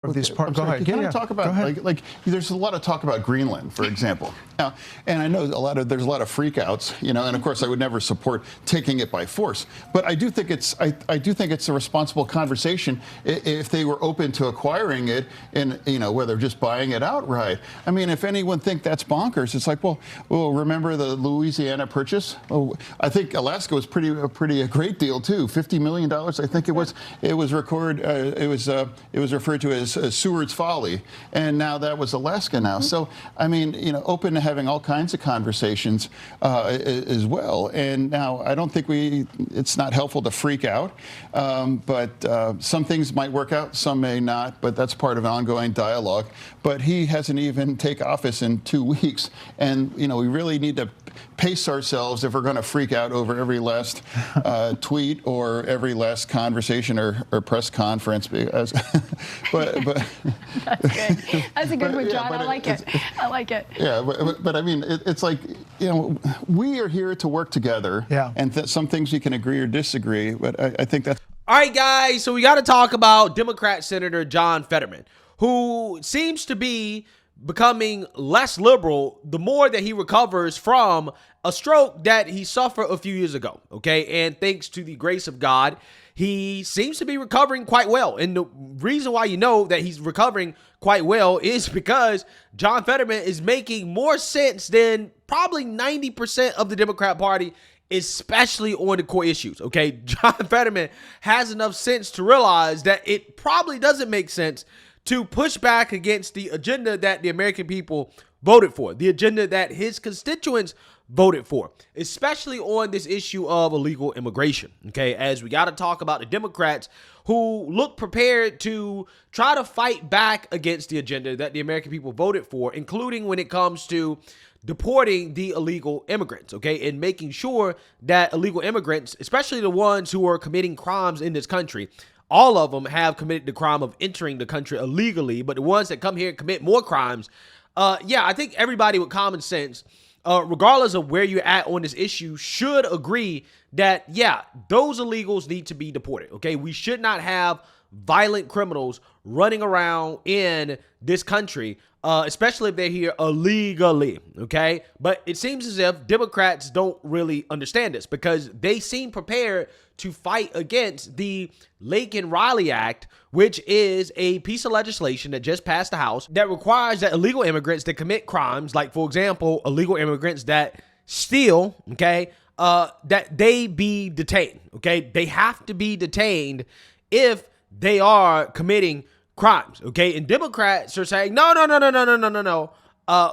of these parts. Go ahead. Can I talk about like there's a lot of talk about Greenland, for example. Now, and I know there's a lot of freakouts, and of course I would never support taking it by force. But I do think it's I do think it's a responsible conversation if they were open to acquiring it and whether just buying it outright. I mean, if anyone think that's bonkers, it's like, well, remember the Louisiana Purchase? Oh, I think Alaska was a great deal too. $50 million, I think it was. It was referred to as Seward's Folly, and now that was Alaska now. So, I mean, open to having all kinds of conversations as well. And now, I don't think it's not helpful to freak out, but some things might work out, some may not, but that's part of an ongoing dialogue. But he hasn't even taken office in 2 weeks, and, we really need to pace ourselves if we're going to freak out over every last tweet or every last conversation or press conference. But that's good. That's a good one, John. I like it. I like it. Yeah, but I mean, it's like we are here to work together. Yeah. And some things we can agree or disagree. But I think that's all right, guys. So we got to talk about Democrat Senator John Fetterman, who seems to be becoming less liberal the more that he recovers from a stroke that he suffered a few years ago. Okay, and thanks to the grace of God, he seems to be recovering quite well. And the reason why that he's recovering quite well is because John Fetterman is making more sense than probably 90% of the Democrat Party, especially on the core issues. Okay, John Fetterman has enough sense to realize that it probably doesn't make sense to push back against the agenda that the American people voted for, the agenda that his constituents voted for, especially on this issue of illegal immigration. Okay, as we got to talk about the Democrats who look prepared to try to fight back against the agenda that the American people voted for, including when it comes to deporting the illegal immigrants, okay, and making sure that illegal immigrants, especially the ones who are committing crimes in this country, all of them have committed the crime of entering the country illegally, but the ones that come here and commit more crimes, I think everybody with common sense, regardless of where you're at on this issue, should agree that, those illegals need to be deported, okay? We should not have violent criminals running around in this country, especially if they're here illegally, okay? But it seems as if Democrats don't really understand this because they seem prepared to fight against the Laken Riley Act, which is a piece of legislation that just passed the House that requires that illegal immigrants that commit crimes, like, for example, illegal immigrants that steal, okay, that they be detained, okay? They have to be detained if they are committing crimes, okay? And Democrats are saying, no.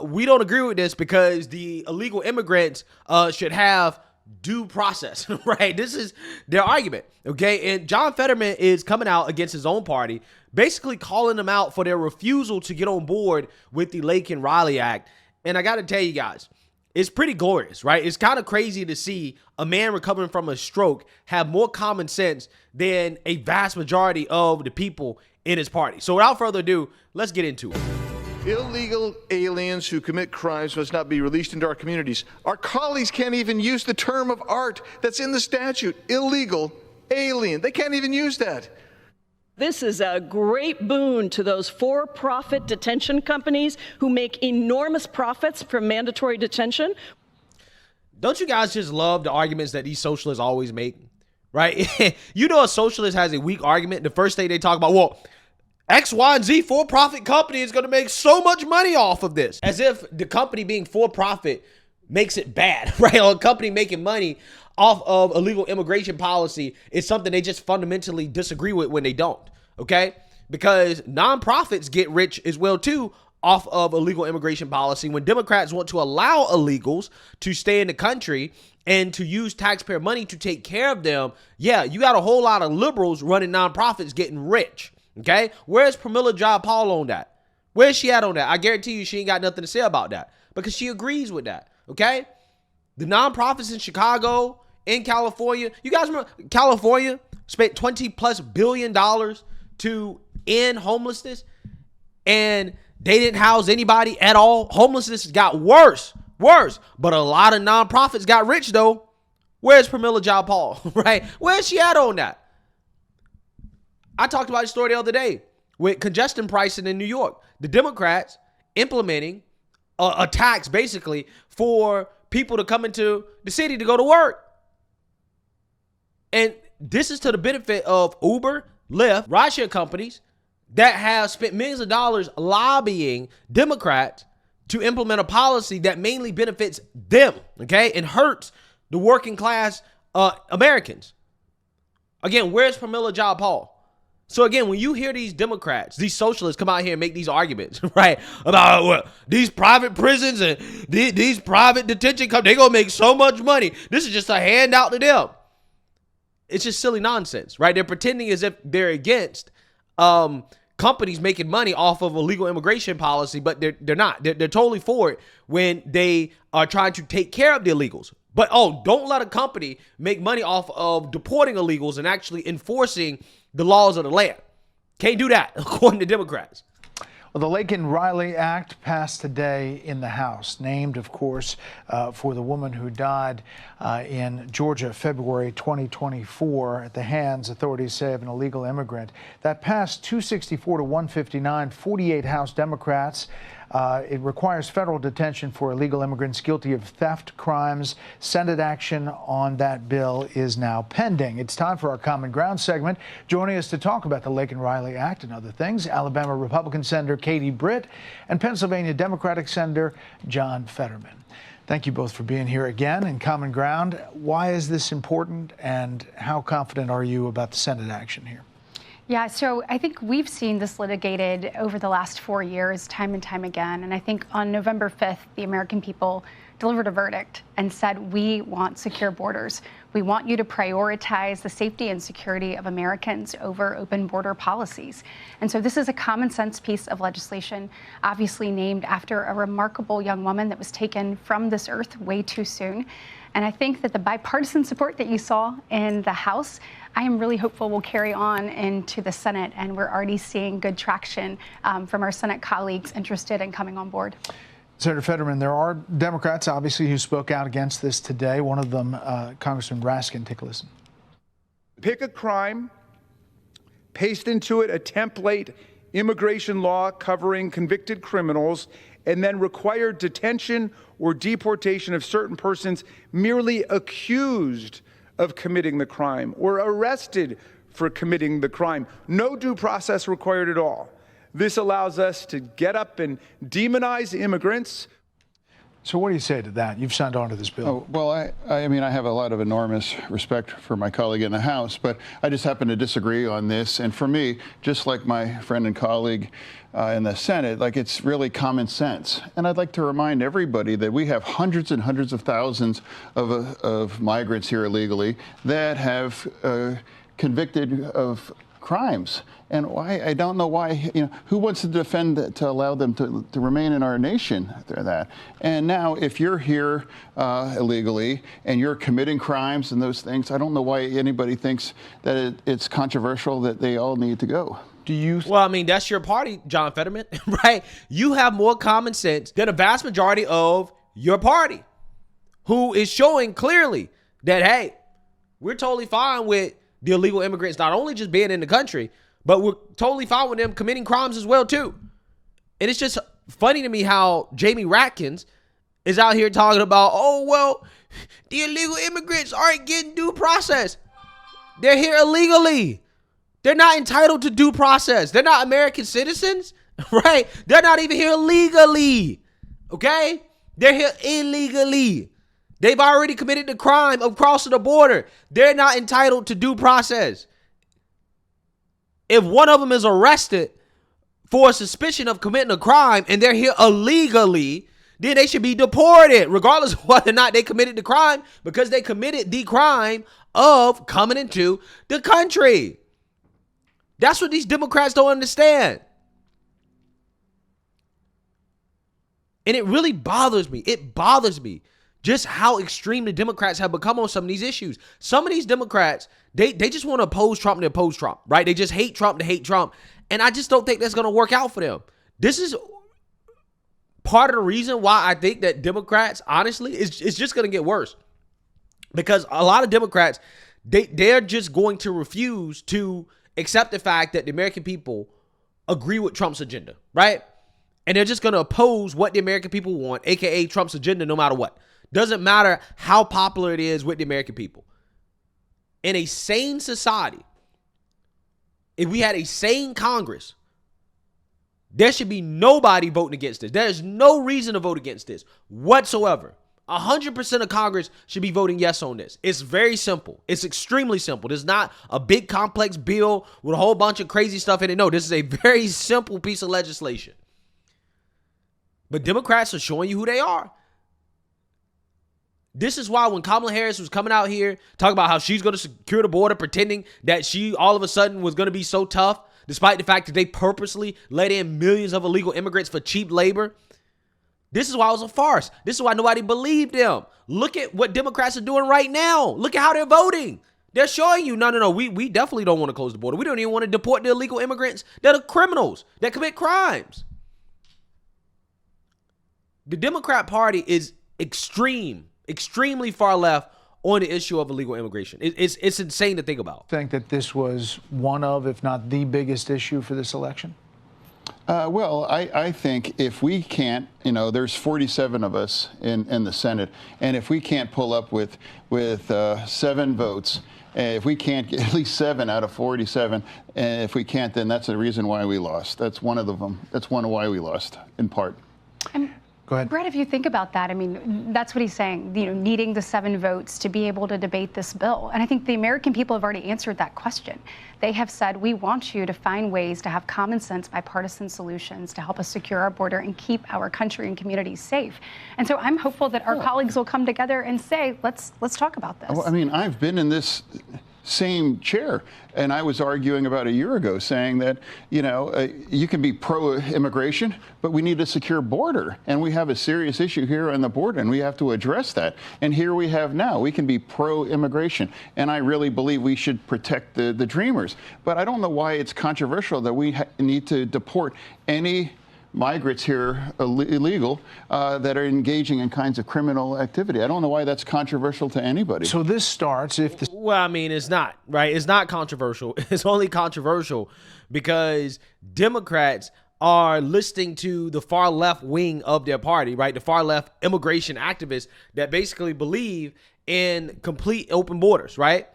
We don't agree with this because the illegal immigrants should have due process, right? This is their argument, okay? And John Fetterman is coming out against his own party, basically calling them out for their refusal to get on board with the Laken Riley Act. And I got to tell you guys, it's pretty glorious, right? It's kind of crazy to see a man recovering from a stroke have more common sense than a vast majority of the people in his party. So without further ado, let's get into it. Illegal aliens who commit crimes must not be released into our communities. Our colleagues can't even use the term of art that's in the statute, illegal alien. They can't even use that. This is a great boon to those for-profit detention companies who make enormous profits from mandatory detention. Don't you guys just love the arguments that these socialists always make, right? A socialist has a weak argument. The first thing they talk about, X, Y, and Z for-profit company is going to make so much money off of this. As if the company being for-profit makes it bad, right? Or a company making money off of illegal immigration policy is something they just fundamentally disagree with when they don't, okay? Because nonprofits get rich as well, too, off of illegal immigration policy. When Democrats want to allow illegals to stay in the country and to use taxpayer money to take care of them, you got a whole lot of liberals running nonprofits getting rich. Okay, where's Pramila Jayapal on that? Where's she at on that? I guarantee you she ain't got nothing to say about that because she agrees with that. Okay, the nonprofits in Chicago, in California, you guys remember California spent $20+ billion to end homelessness, and they didn't house anybody at all. Homelessness got worse, but a lot of nonprofits got rich though. Where's Pramila Jayapal? Right? Where's she at on that? I talked about this story the other day. with congestion pricing in New York. The Democrats implementing a tax basically for people to come into the city to go to work. And this is to the benefit of Uber, Lyft, rideshare companies that have spent millions of dollars lobbying Democrats to implement a policy that mainly benefits them, okay, and hurts the working class Americans. Again, where's Pramila Jayapal? So again, when you hear these Democrats, these socialists come out here and make these arguments, right, about these private prisons and these private detention companies, they're going to make so much money. This is just a handout to them. It's just silly nonsense, right? They're pretending as if they're against companies making money off of illegal immigration policy, but they're not. They're totally for it when they are trying to take care of the illegals. But, don't let a company make money off of deporting illegals and actually enforcing the laws of the land. Can't do that, according to Democrats. Well, the Laken Riley Act passed today in the House, named, of course, for the woman who died in Georgia, February 2024, at the hands, authorities say, of an illegal immigrant. That passed 264 to 159, 48 House Democrats. It requires federal detention for illegal immigrants guilty of theft crimes. Senate action on that bill is now pending. It's time for our Common Ground segment. Joining us to talk about the Laken Riley Act and other things, Alabama Republican Senator Katie Britt and Pennsylvania Democratic Senator John Fetterman. Thank you both for being here again in Common Ground. Why is this important, and how confident are you about the Senate action here? Yeah, so I think we've seen this litigated over the last 4 years, time and time again. And I think on November 5th, the American people delivered a verdict and said, we want secure borders. We want you to prioritize the safety and security of Americans over open border policies. And so this is a common sense piece of legislation, obviously named after a remarkable young woman that was taken from this earth way too soon. And I think that the bipartisan support that you saw in the House, I am really hopeful will carry on into the Senate, and we're already seeing good traction from our Senate colleagues interested in coming on board. Senator Fetterman, there are Democrats, obviously, who spoke out against this today. One of them, Congressman Raskin. Take a listen. Pick a crime, paste into it a template immigration law covering convicted criminals, and then require detention or deportation of certain persons merely accused of committing the crime or arrested for committing the crime. No due process required at all. This allows us to get up and demonize immigrants. So what do you say to that? You've signed on to this bill. Oh, well, I mean, I have a lot of enormous respect for my colleague in the House, but I just happen to disagree on this. And for me, just like my friend and colleague in the Senate, like, it's really common sense. And I'd like to remind everybody that we have hundreds and hundreds of thousands of migrants here illegally that have convicted of crimes. And why, I don't know why, who wants to defend that, to allow them to remain in our nation through that? And now, if you're here illegally and you're committing crimes and those things, I don't know why anybody thinks that it's controversial that they all need to go. Do you? Well, I mean, that's your party, John Fetterman, right? You have more common sense than a vast majority of your party, who is showing clearly that, hey, we're totally fine with the illegal immigrants not only just being in the country, but we're totally fine with them committing crimes as well, too. And it's just funny to me how Jamie Ratkins is out here talking about, oh, well, the illegal immigrants aren't getting due process. They're here illegally. They're not entitled to due process. They're not American citizens, right? They're not even here legally, okay? They're here illegally. They've already committed the crime of crossing the border. They're not entitled to due process. If one of them is arrested for suspicion of committing a crime and they're here illegally, then they should be deported, regardless of whether or not they committed the crime, because they committed the crime of coming into the country. That's what these Democrats don't understand. And it really bothers me. It bothers me just how extreme the Democrats have become on some of these issues. Some of these Democrats, they just want to oppose Trump to oppose Trump, right? They just hate Trump to hate Trump. And I just don't think that's going to work out for them. This is part of the reason why I think that Democrats, honestly, it's just going to get worse. Because a lot of Democrats, they're just going to refuse to accept the fact that the American people agree with Trump's agenda, right? And they're just going to oppose what the American people want, aka Trump's agenda, no matter what. Doesn't matter how popular it is with the American people. In a sane society, if we had a sane Congress, there should be nobody voting against this. There is no reason to vote against this whatsoever. 100% of Congress should be voting yes on this. It's very simple. It's extremely simple. This is not a big complex bill with a whole bunch of crazy stuff in it. No, this is a very simple piece of legislation. But Democrats are showing you who they are. This is why when Kamala Harris was coming out here talking about how she's going to secure the border, pretending that she all of a sudden was going to be so tough, despite the fact that they purposely let in millions of illegal immigrants for cheap labor. This is why it was a farce. This is why nobody believed them. Look at what Democrats are doing right now. Look at how they're voting. They're showing you, no, we definitely don't want to close the border. We don't even want to deport the illegal immigrants that are criminals, that commit crimes. The Democrat Party is extremely far left on the issue of illegal immigration. It's insane to think about. Think that this was one of, if not the biggest issue for this election? Well, I think if we can't, there's 47 of us in the Senate, and if we can't pull up with 7 votes, if we can't get at least 7 out of 47, and if we can't, then that's the reason why we lost. That's one of them. That's one of why we lost, in part. Go ahead. Brett, if you think about that, I mean, that's what he's saying, needing the 7 votes to be able to debate this bill. And I think the American people have already answered that question. They have said, we want you to find ways to have common sense, bipartisan solutions to help us secure our border and keep our country and communities safe. And so I'm hopeful that our colleagues will come together and say, let's talk about this. Well, I mean, I've been in this same chair, and I was arguing about a year ago saying that, you can be pro-immigration, but we need a secure border, and we have a serious issue here on the border, and we have to address that. And here we have now, we can be pro-immigration, and I really believe we should protect the dreamers. But I don't know why it's controversial that we need to deport any migrants here illegal that are engaging in kinds of criminal activity. I don't know why that's controversial to anybody. So this starts if the... Well, I mean, it's not, right? It's not controversial. It's only controversial because Democrats are listening to the far left wing of their party, right? The far left immigration activists that basically believe in complete open borders, right?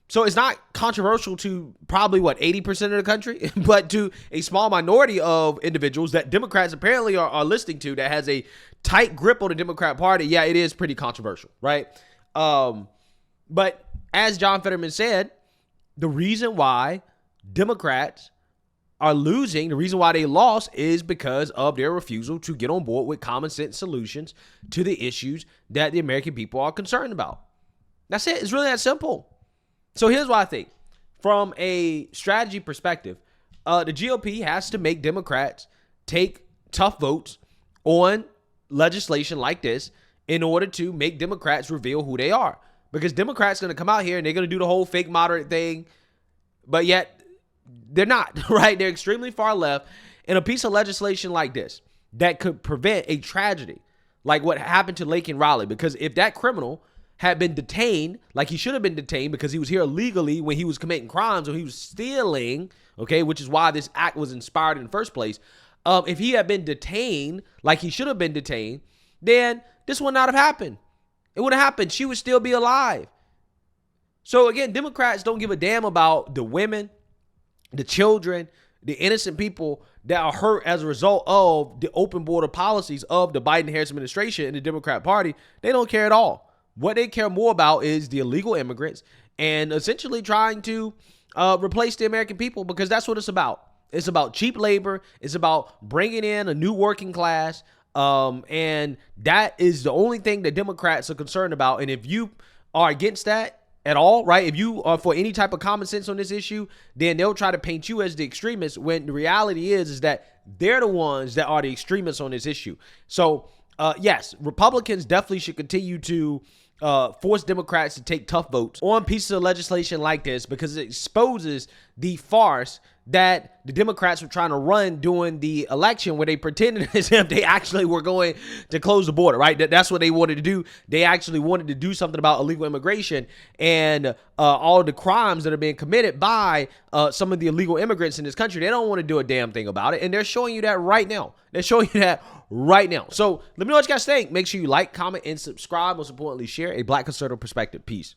So it's not controversial to probably, 80% of the country, but to a small minority of individuals that Democrats apparently are listening to that has a tight grip on the Democrat Party. Yeah, it is pretty controversial, right? But as John Fetterman said, the reason why Democrats are losing, the reason why they lost is because of their refusal to get on board with common sense solutions to the issues that the American people are concerned about. That's it. It's really that simple. So here's what I think. From a strategy perspective, the GOP has to make Democrats take tough votes on legislation like this in order to make Democrats reveal who they are. Because Democrats are going to come out here and they're going to do the whole fake moderate thing, but yet they're not, right? They're extremely far left. And a piece of legislation like this that could prevent a tragedy like what happened to Laken Riley, because if that criminal had been detained like he should have been detained because he was here illegally when he was committing crimes or he was stealing, okay, which is why this act was inspired in the first place. If he had been detained like he should have been detained, then this would not have happened. It would have happened. She would still be alive. So again, Democrats don't give a damn about the women, the children, the innocent people that are hurt as a result of the open border policies of the Biden-Harris administration and the Democrat Party. They don't care at all. What they care more about is the illegal immigrants and essentially trying to replace the American people, because that's what it's about. It's about cheap labor. It's about bringing in a new working class. And that is the only thing that Democrats are concerned about. And if you are against that at all, right, if you are for any type of common sense on this issue, then they'll try to paint you as the extremist when the reality is that they're the ones that are the extremists on this issue. So, yes, Republicans definitely should continue to force Democrats to take tough votes on pieces of legislation like this, because it exposes the farce that the Democrats were trying to run during the election, where they pretended as if they actually were going to close the border, right? That's what they wanted to do. They actually wanted to do something about illegal immigration and all the crimes that are being committed by some of the illegal immigrants in this country. They don't want to do a damn thing about it, and they're showing you that right now. They're showing you that right now. So let me know what you guys think. Make sure you like, comment, and subscribe. Most importantly, share a Black conservative perspective. Peace.